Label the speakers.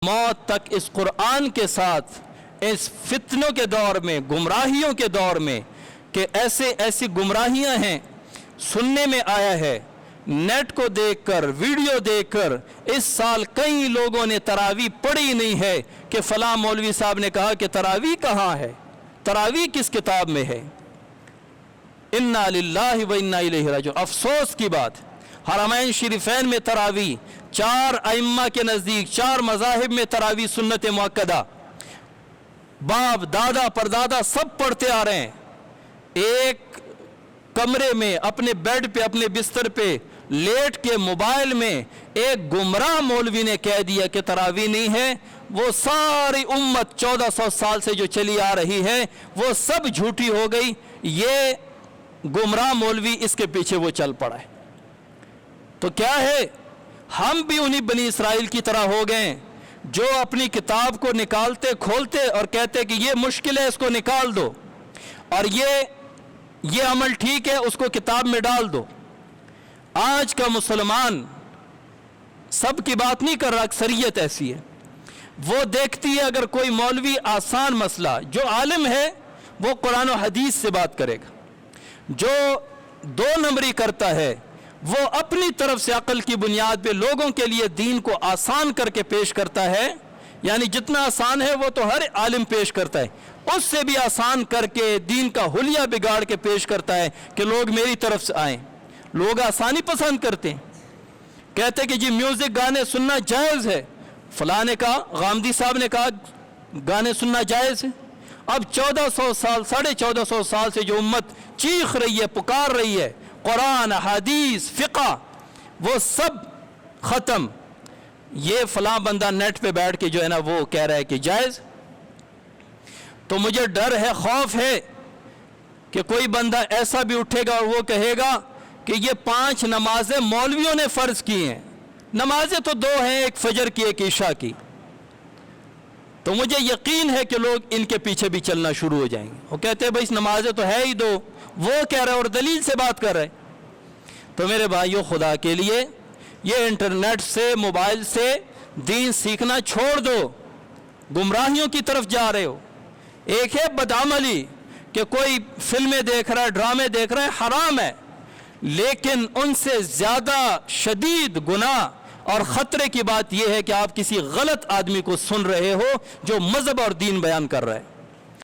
Speaker 1: मौत तक इस कुरान के साथ इस फितनों के दौर में, गुमराहियों के दौर में, कि ऐसी गुमराहियां हैं, सुनने में आया है, नेट को देखकर, वीडियो देखकर, इस साल कई लोगों ने तरावी पढ़ी नहीं है कि फलां मौलवी साहब ने कहा कि तरावी कहाँ है, तरावी किस किताब में है। इन्ना लिल्लाहि व इन्ना इलैहि राजिऊन। अफसोस की बात, हरमैन शरीफैन में तरावी, 4 अइम्मा के नज़दीक, 4 मज़ाहिब में तरावी सुन्नत मुअक्कदा, बाप दादा परदादा सब पढ़ते आ रहे हैं। एक कमरे में अपने बेड पे, अपने बिस्तर पे लेट के मोबाइल में एक गुमराह मौलवी ने कह दिया कि तरावी नहीं है। वो सारी उम्मत 1400 साल से जो चली आ रही है वो सब झूठी हो गई। ये गुमराह मौलवी, इसके पीछे वो चल पड़ा है। तो क्या है, हम भी उन्हीं बनी इसराइल की तरह हो गए जो अपनी किताब को निकालते खोलते और कहते कि ये मुश्किल है, इसको निकाल दो, और ये अमल ठीक है, उसको किताब में डाल दो। आज का मुसलमान सब की बात नहीं कर रहा, अक्सरियत ऐसी है, वो देखती है अगर कोई मौलवी आसान मसला, जो आलिम है वो कुरान और हदीस से बात करेगा, जो 2 नंबरी करता है वो अपनी तरफ से अकल की बुनियाद पे लोगों के लिए दीन को आसान करके पेश करता है। यानी जितना आसान है वो तो हर आलिम पेश करता है, उससे भी आसान करके दीन का हुलिया बिगाड़ के पेश करता है कि लोग मेरी तरफ से आएं। लोग आसानी पसंद करते हैं, कहते कि जी म्यूज़िक गाने सुनना जायज़ है। फलां ने कहा, गामदी साहब ने कहा गाने सुनना जायज़ है। अब 1400 साल, 1450 साल से जो उम्मत चीख रही है, पुकार रही है, कुरान, हदीस, फ़िक़्ह, वो सब ख़त्म। ये फलां बंदा नेट पे बैठ के जो है ना वो कह रहा है कि जायज़। तो मुझे डर है, खौफ है कि कोई बंदा ऐसा भी उठेगा और वो कहेगा कि ये 5 नमाजें मौलवियों ने फ़र्ज़ की हैं। नमाजें तो 2 हैं, एक फजर की, एक ईशा की। तो मुझे यकीन है कि लोग इनके पीछे भी चलना शुरू हो जाएंगे। वो कहते हैं भाई नमाजें तो है ही 2, वो कह रहे हैं और दलील से बात कर रहे हैं। तो मेरे भाइयों, खुदा के लिए ये इंटरनेट से, मोबाइल से दीन सीखना छोड़ दो, गुमराहियों की तरफ जा रहे हो। एक है बदअमली कि कोई फिल्में देख रहा है, ड्रामे देख रहा है, हराम है, लेकिन उनसे ज़्यादा शदीद गुनाह और ख़तरे की बात यह है कि आप किसी गलत आदमी को सुन रहे हो जो मज़हब और दीन बयान कर रहा है।